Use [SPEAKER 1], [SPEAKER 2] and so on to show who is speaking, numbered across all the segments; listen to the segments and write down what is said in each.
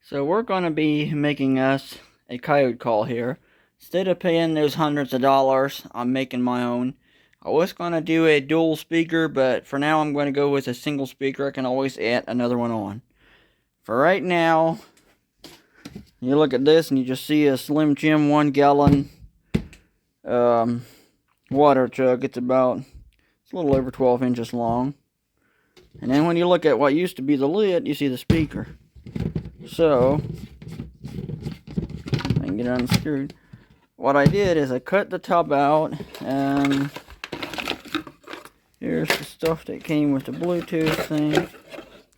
[SPEAKER 1] So we're going to be making us a Coyote call here. Instead of paying those hundreds of dollars, I'm making my own. I was going to do a dual speaker, but for now I'm going to go with a single speaker. I can always add another one on. For right now, you look at this and you just see a Slim Jim 1 gallon water jug. It's a little over 12 inches long. And then when you look at what used to be the lid, you see the speaker. So I can get it unscrewed. What I did is I cut the tub out, and here's the stuff that came with the Bluetooth thing.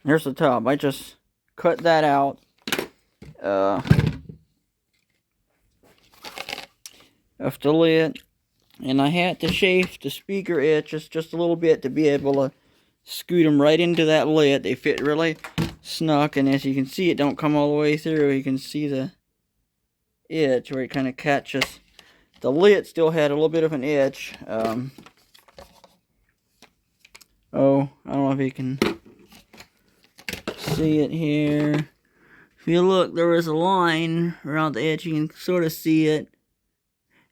[SPEAKER 1] Here's the tub. I just cut that out. Of the lid, and I had to shave the speaker edges just a little bit to be able to scoot them right into that lid. They fit really snug, and as you can see, it don't come all the way through. You can see the edge where it kind of catches. The lid still had a little bit of an edge. I don't know if you can see it here. If you look, there was a line around the edge. You can sort of see it.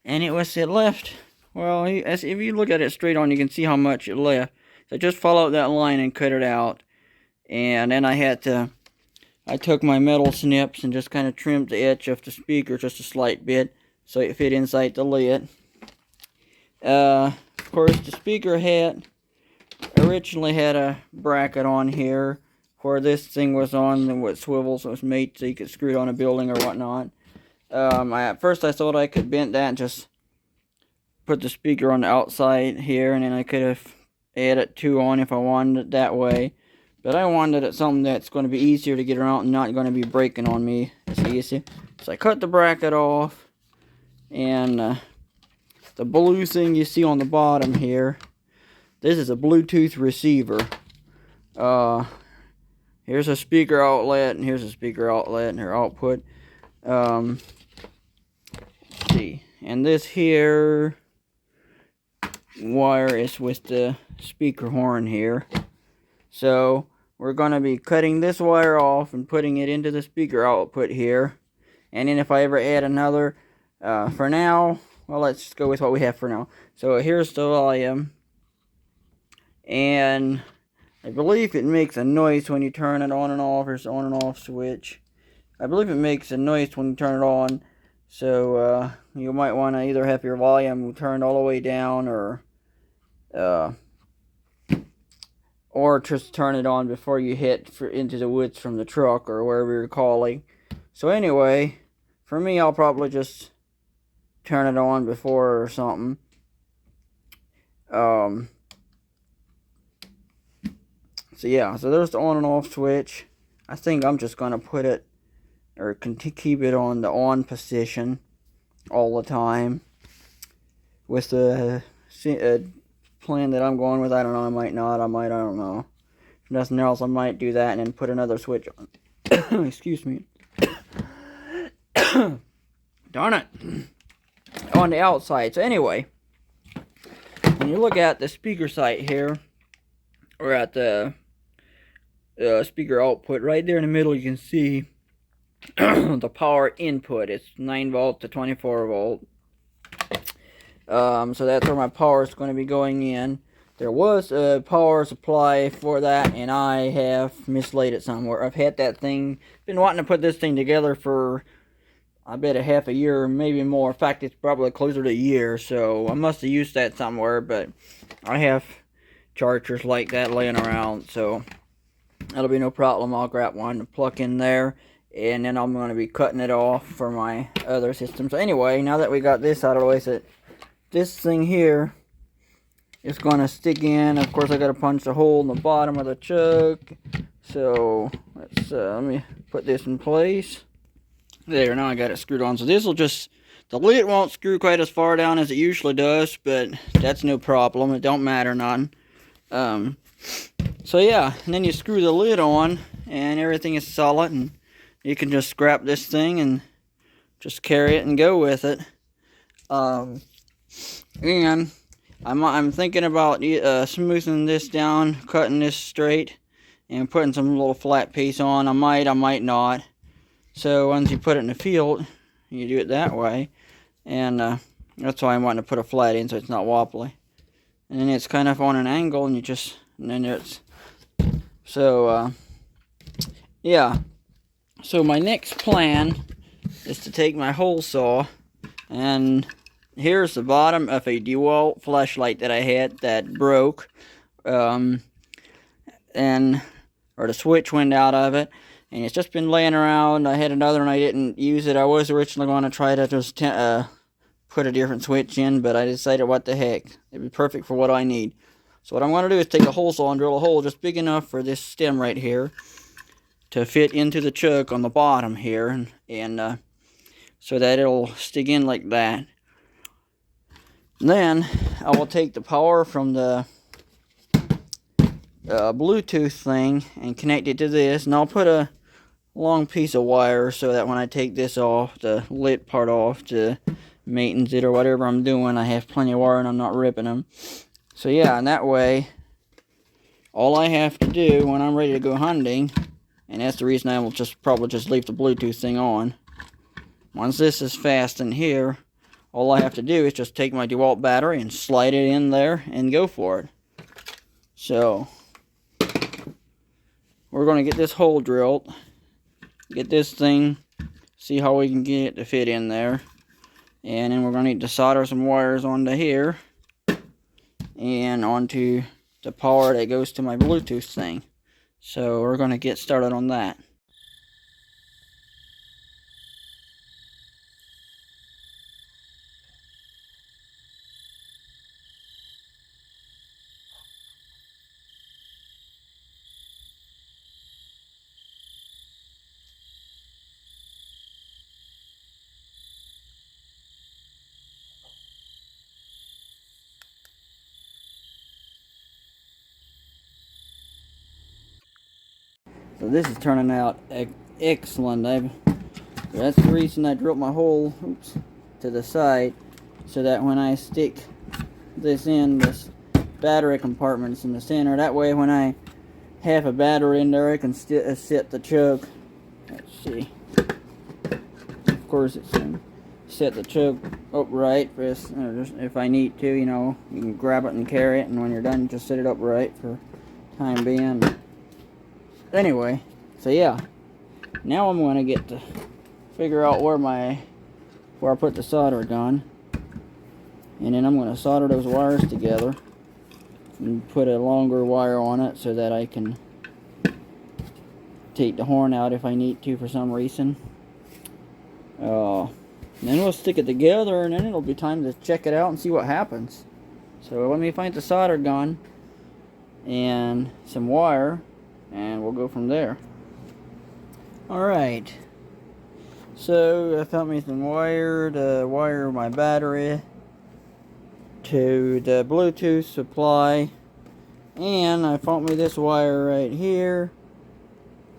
[SPEAKER 1] And it left, well, if you look at it straight on, you can see how much it left. So I just followed that line and cut it out. And then I took my metal snips and just kind of trimmed the edge of the speaker just a slight bit so it fit inside the lid. Of course, the speaker originally had a bracket on here where this thing was on, and what swivels. It was made so you could screw it on a building or whatnot. At first I thought I could bend that and just put the speaker on the outside here, and then I could have added two on if I wanted it that way. But I wanted it something that's going to be easier to get around and not going to be breaking on me as easy. So I cut the bracket off, and the blue thing you see on the bottom here, this is a Bluetooth receiver. Here's a speaker outlet, and here's a speaker outlet and her output. Let's see, and this here wire is with the speaker horn here. So we're going to be cutting this wire off and putting it into the speaker output here. And then if I ever add another, for now, well, let's just go with what we have for now. So here's the volume, and I believe it makes a noise when you turn it on and off. There's the on and off switch. I believe it makes a noise when you turn it on. So you might want to either have your volume turned all the way down, or just turn it on before you hit into the woods from the truck or wherever you're calling. So anyway, for me, I'll probably just turn it on before or something. So yeah, so there's the on and off switch. I think I'm just going to put it, or keep it on the on position all the time. With the plan that I'm going with, I don't know, I might not, I don't know. If nothing else, I might do that and then put another switch on. Excuse me. Darn it. On the outside. So anyway, when you look at the speaker site here, or at the speaker output, right there in the middle, you can see the power input. It's 9 volt to 24 volt. So that's where my power is going to be going in. There was a power supply for that, and I have mislaid it somewhere. I've had that thing, been wanting to put this thing together for, I bet, a half a year, maybe more. In fact, it's probably closer to a year, so I must have used that somewhere, but I have chargers like that laying around, so that'll be no problem. I'll grab one to plug in there, and then I'm going to be cutting it off for my other system. So anyway, now that we got this out of the way, so this thing here is going to stick in. Of course, I got to punch a hole in the bottom of the chuck. So let me put this in place. There, now I got it screwed on. So this will just, the lid won't screw quite as far down as it usually does, but that's no problem. It don't matter none. So yeah, and then you screw the lid on, and everything is solid, and you can just scrap this thing and just carry it and go with it. And I'm thinking about smoothing this down, cutting this straight, and putting some little flat piece on. I might not. So once you put it in the field, you do it that way. And that's why I'm wanting to put a flat in so it's not wobbly. And then it's kind of on an angle, and then it's, so, yeah. So my next plan is to take my hole saw, and here's the bottom of a DeWalt flashlight that I had that broke, or the switch went out of it, and it's just been laying around. I had another and I didn't use it. I was originally going to try to just put a different switch in, but I decided what the heck, it'd be perfect for what I need. So what I'm going to do is take a hole saw and drill a hole just big enough for this stem right here to fit into the chuck on the bottom here, and so that it'll stick in like that. Then I will take the power from the Bluetooth thing and connect it to this, and I'll put a long piece of wire so that when I take this off, the lit part off, to maintenance it or whatever I'm doing, I have plenty of wire and I'm not ripping them. So yeah, and that way all I have to do when I'm ready to go hunting, and that's the reason I will probably just leave the Bluetooth thing on. Once this is fastened here, all I have to do is just take my DeWalt battery and slide it in there and go for it. So we're going to get this hole drilled, get this thing, see how we can get it to fit in there, and then we're going to need to solder some wires onto here and onto the power that goes to my Bluetooth thing. So we're going to get started on that. So this is turning out excellent. That's the reason I drilled my hole to the side, so that when I stick this battery compartment is in the center. That way when I have a battery in there, I can set the chuck. Let's see. Of course, it's set the chuck upright if I need to. You know, you can grab it and carry it, and when you're done, just set it upright for time being. Anyway, so yeah, now I'm going to get to figure out where I put the solder gun, and then I'm going to solder those wires together and put a longer wire on it so that I can take the horn out if I need to for some reason. Then we'll stick it together, and then it'll be time to check it out and see what happens. So let me find the solder gun and some wire, and we'll go from there. Alright, so I found me some wire to wire my battery to the Bluetooth supply, and I found me this wire right here.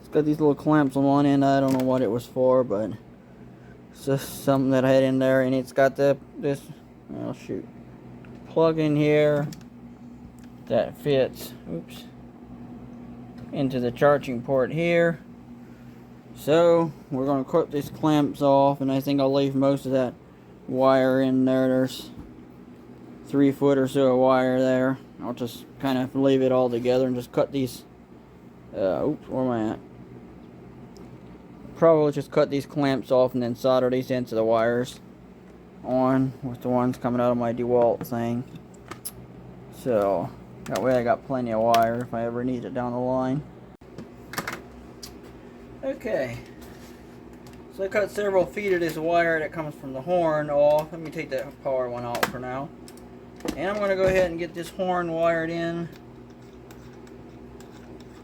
[SPEAKER 1] It's got these little clamps on one end. I don't know what it was for, but it's just something that I had in there, and it's got this plug in here that fits into the charging port here. So we're going to cut these clamps off, and I think I'll leave most of that wire in there. There's 3 foot or so of wire there. I'll just kind of leave it all together and just cut these where am I at? Probably just cut these clamps off and then solder these ends of the wires on with the ones coming out of my DeWalt thing. So that way I got plenty of wire if I ever need it down the line. Okay, so I cut several feet of this wire that comes from the horn off. Let me take that power one out for now. And I'm going to go ahead and get this horn wired in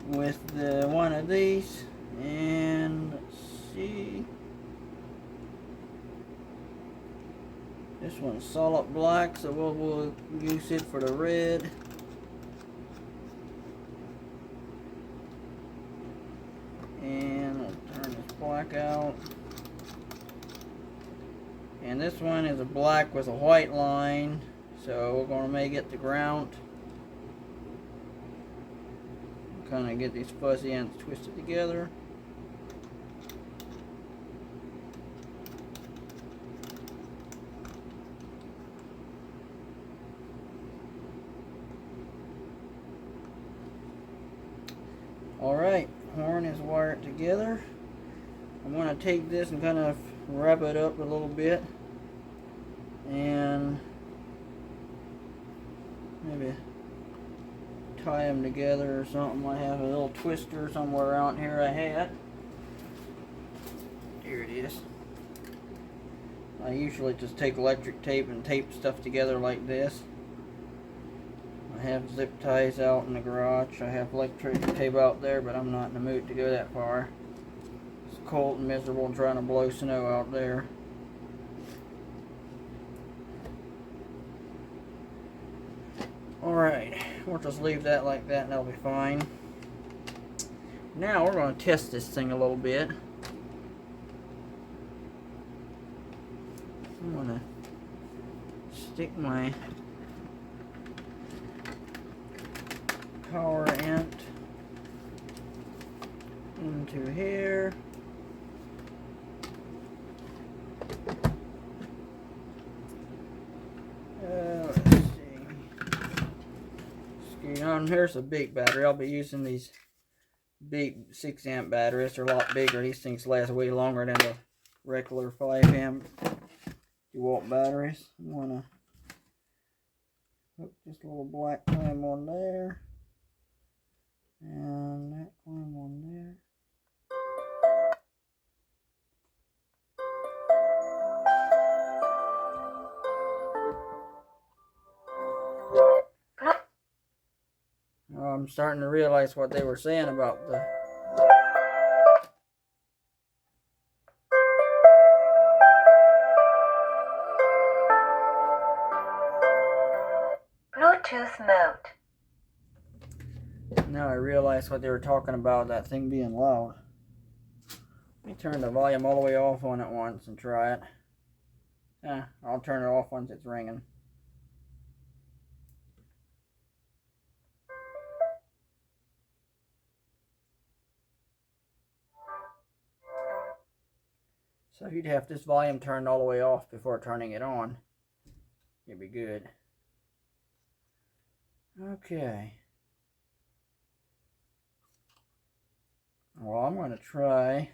[SPEAKER 1] with one of these. And let's see. This one's solid black, so we'll use it for the red. And I'll turn this black out. And this one is a black with a white line, so we're going to make it the ground. Kind of get these fuzzy ends twisted together. together. I'm going to take this and kind of wrap it up a little bit and maybe tie them together or something. I have a little twister somewhere around here I had. Here it is. I usually just take electric tape and tape stuff together like this. I have zip ties out in the garage. I have electric tape out there, but I'm not in the mood to go that far. It's cold and miserable and trying to blow snow out there. Alright, we'll just leave that like that and that'll be fine. Now we're going to test this thing a little bit. I'm going to stick my power ant into here. Let's see. Here's a big battery. I'll be using these big 6 amp batteries. They're a lot bigger. These things last way longer than the regular 5 amp DeWalt batteries. I'm gonna hook this little black clamp on there and that clamp on there. I'm starting to realize what they were saying about the
[SPEAKER 2] Bluetooth mode.
[SPEAKER 1] Now I realize what they were talking about, that thing being loud. Let me turn the volume all the way off on it once and try it. I'll turn it off once it's ringing. So if you'd have this volume turned all the way off before turning it on, it'd be good. Okay. Well, I'm going to try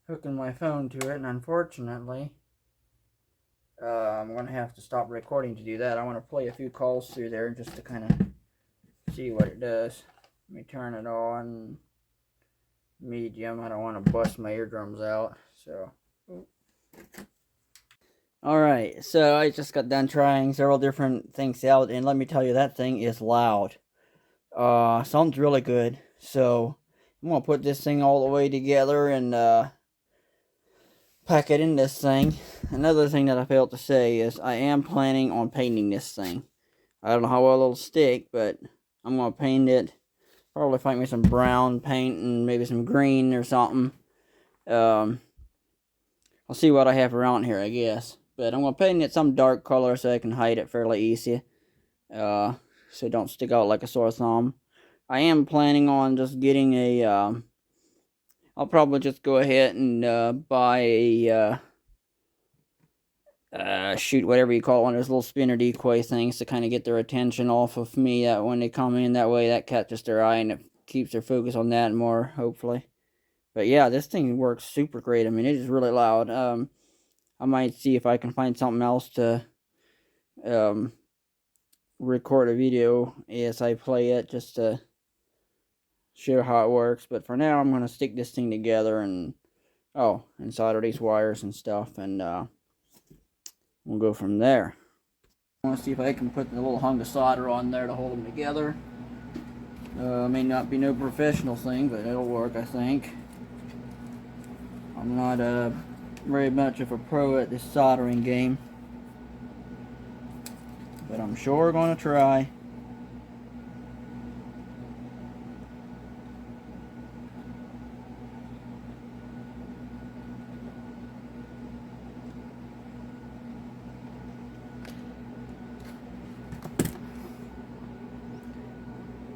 [SPEAKER 1] hooking my phone to it, and unfortunately, I'm going to have to stop recording to do that. I want to play a few calls through there just to kind of see what it does. Let me turn it on medium. I don't want to bust my eardrums out. So, alright, so I just got done trying several different things out, and let me tell you, that thing is loud. Sounds really good. So I'm going to put this thing all the way together and pack it in this thing. Another thing that I failed to say is I am planning on painting this thing. I don't know how well it'll stick, but I'm going to paint it. Probably find me some brown paint and maybe some green or something. I'll see what I have around here, I guess. But I'm going to paint it some dark color so I can hide it fairly easy. So it don't stick out like a sore thumb. I am planning on just getting a, I'll probably just go ahead and buy a, shoot, whatever you call it, one of those little spinner decoy things to kind of get their attention off of me. That when they come in, that way that catches their eye and it keeps their focus on that more, hopefully. But yeah, this thing works super great. I mean, it is really loud. I might see if I can find something else to record a video as I play it, just to show how it works. But for now, I'm going to stick this thing together and solder these wires and stuff, and we'll go from there. I want to see if I can put the little hunk of solder on there to hold them together. May not be no professional thing, but it'll work, I think. I'm not very much of a pro at this soldering game, but I'm sure going to try.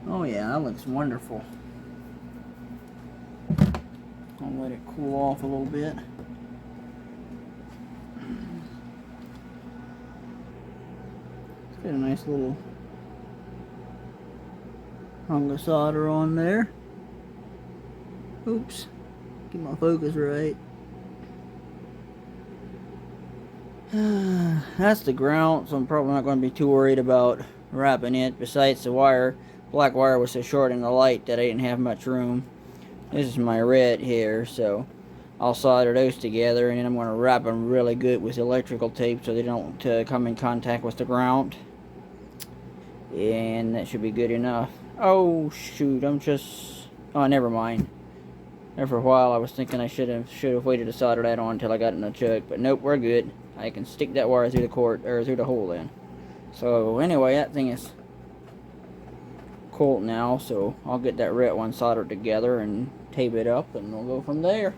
[SPEAKER 1] Oh yeah, that looks wonderful. I'll let it cool off a little bit. It's got a nice little hunk of solder on there. Oops. Get my focus right. That's the ground, so I'm probably not going to be too worried about wrapping it. Besides, the wire, black wire was so short in the light that I didn't have much room. This is my red here, so I'll solder those together, and then I'm going to wrap them really good with electrical tape so they don't come in contact with the ground. And that should be good enough. Oh shoot, oh, never mind. There for a while I was thinking I should have waited to solder that on until I got it in the chuck, but nope, we're good. I can stick that wire through the through the hole then. So anyway, that thing is cold now, so I'll get that red one soldered together and tape it up, and we'll go from there.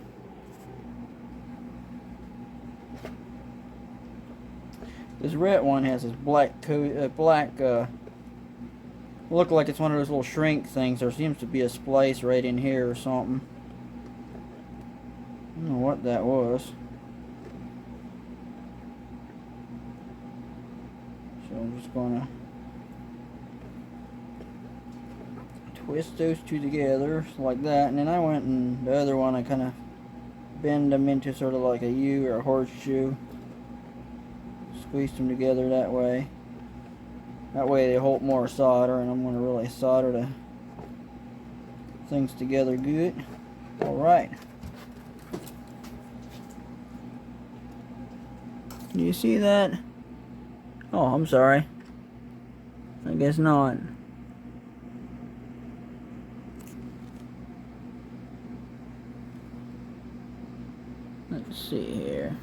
[SPEAKER 1] This red one has this black look like it's one of those little shrink things. There seems to be a splice right in here or something. I don't know what that was. So I'm just gonna twist those two together like that, and then I went and the other one I kind of bend them into sort of like a U or a horseshoe. Squeeze them together that way. That way they hold more solder, and I'm going to really solder the things together good. Alright. Do you see that? Oh, I'm sorry. I guess not. Let's see here.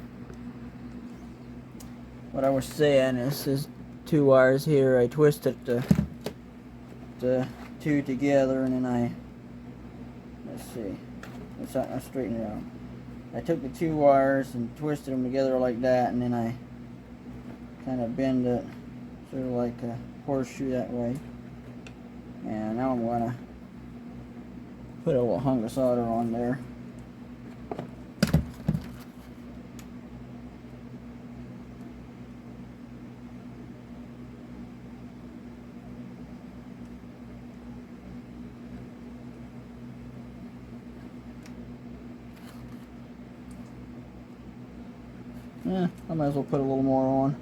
[SPEAKER 1] What I was saying is there's two wires here. I twisted the two together, and then let's see. I'll straighten it out. I took the two wires and twisted them together like that, and then I kind of bend it sort of like a horseshoe that way. And now I'm going to put a little hunk of solder on there. I might as well put a little more on.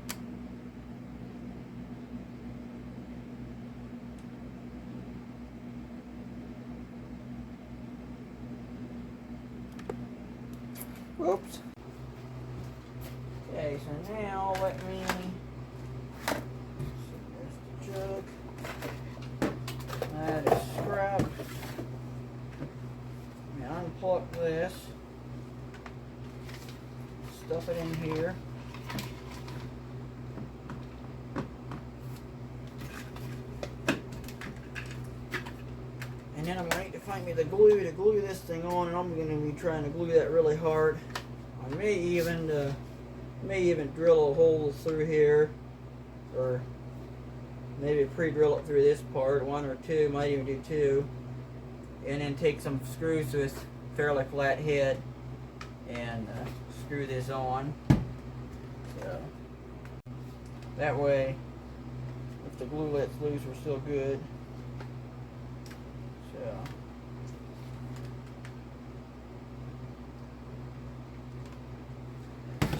[SPEAKER 1] Whoops. Okay, so now let me, there's the jug. That is scrap. Unplug this. Stuff it in here. And then I'm going to need to find me the glue to glue this thing on, and I'm going to be trying to glue that really hard. I may even drill a hole through here, or maybe pre-drill it through this part, one or two, might even do two, and then take some screws to this fairly flat head and screw this on. So that way, if the glue lets loose, we're still good.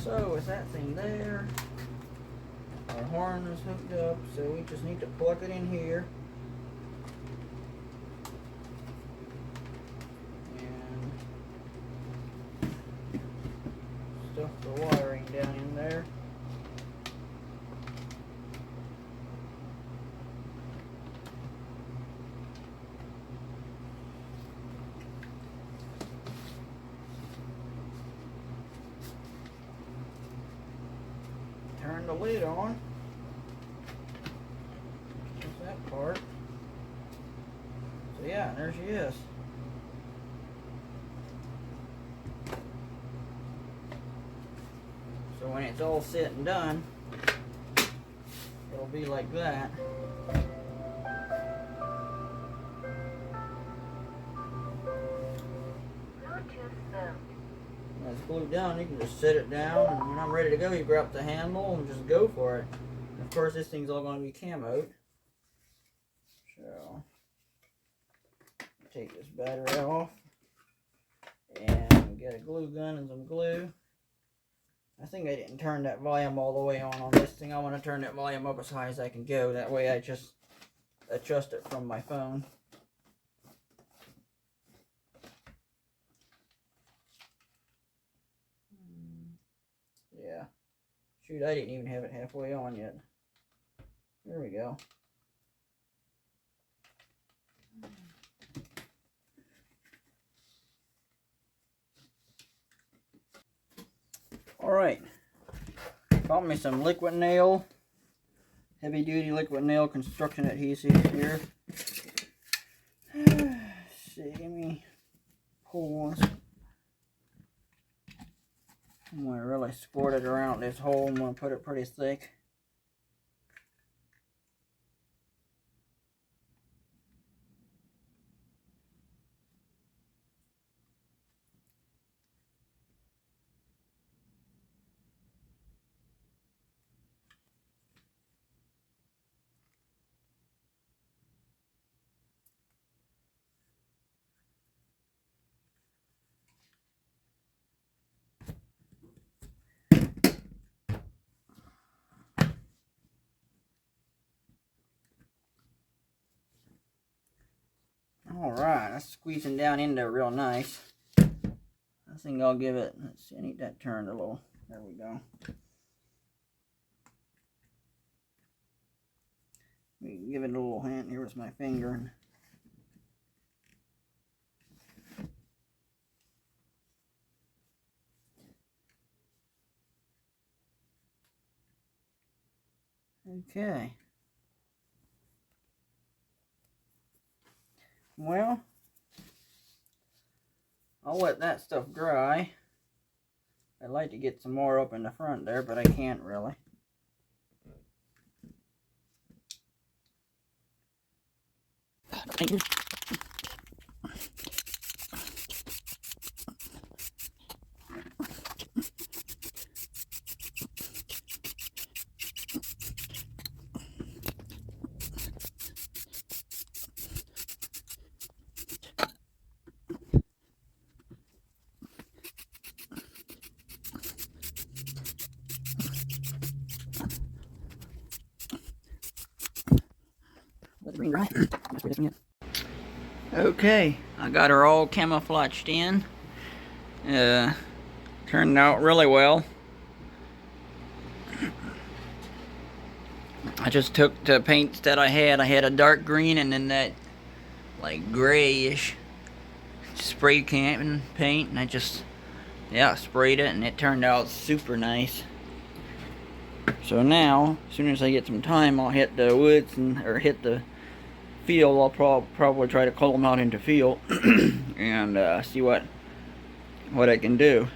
[SPEAKER 1] So with that thing there, our horn is hooked up, so we just need to plug it in here. And stuff the wiring down in there. Turn the lid on. There's that part. So yeah, there she is. So when it's all set and done, it'll be like that. When it's glued down, you can just set it down, and when I'm ready to go, you grab the handle and just go for it. And of course, this thing's all going to be camoed. So, take this battery off. And get a glue gun and some glue. I think I didn't turn that volume all the way on this thing. I want to turn that volume up as high as I can go. That way I just adjust it from my phone. Yeah. Shoot, I didn't even have it halfway on yet. There we go. Alright. Bought me some liquid nail. Heavy duty liquid nail construction adhesive here. Let's see, let me pull this. I'm going to really squirt it around this hole. I'm going to put it pretty thick. Alright, that's squeezing down in there real nice. I think I'll give it, let's see, I need that turned a little. There we go. We can give it a little hint here with my finger. Okay. Well, I'll let that stuff dry. I'd like to get some more up in the front there, but I can't really. Let it green dry. Okay, I got her all camouflaged in. Turned out really well. I just took the paints that I had. I had a dark green and then that like grayish spray can paint, and I just sprayed it, and it turned out super nice. So now, as soon as I get some time, I'll hit the woods or hit the field. I'll probably try to cull them out into field and see what I can do.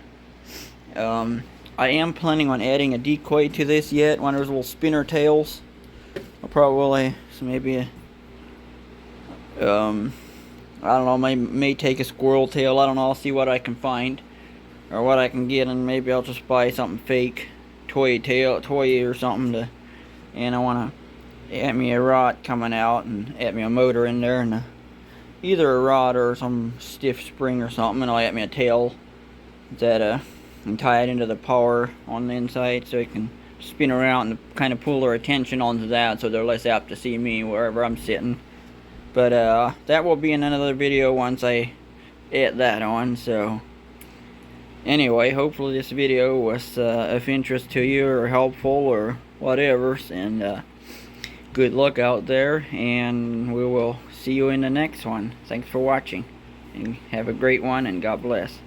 [SPEAKER 1] I am planning on adding a decoy to this yet. One of those little spinner tails. I'll probably maybe I don't know. May take a squirrel tail. I don't know. I'll see what I can find or what I can get, and maybe I'll just buy something fake, toy or something and I want to add me a rod coming out and add me a motor in there, and either a rod or some stiff spring or something, and I'll add me a tail that and tie it into the power on the inside so it can spin around and kind of pull their attention onto that, so they're less apt to see me wherever I'm sitting. But that will be in another video once I add that on. So anyway, hopefully this video was of interest to you or helpful or whatever, and good luck out there, and we will see you in the next one. Thanks for watching, and have a great one, and God bless.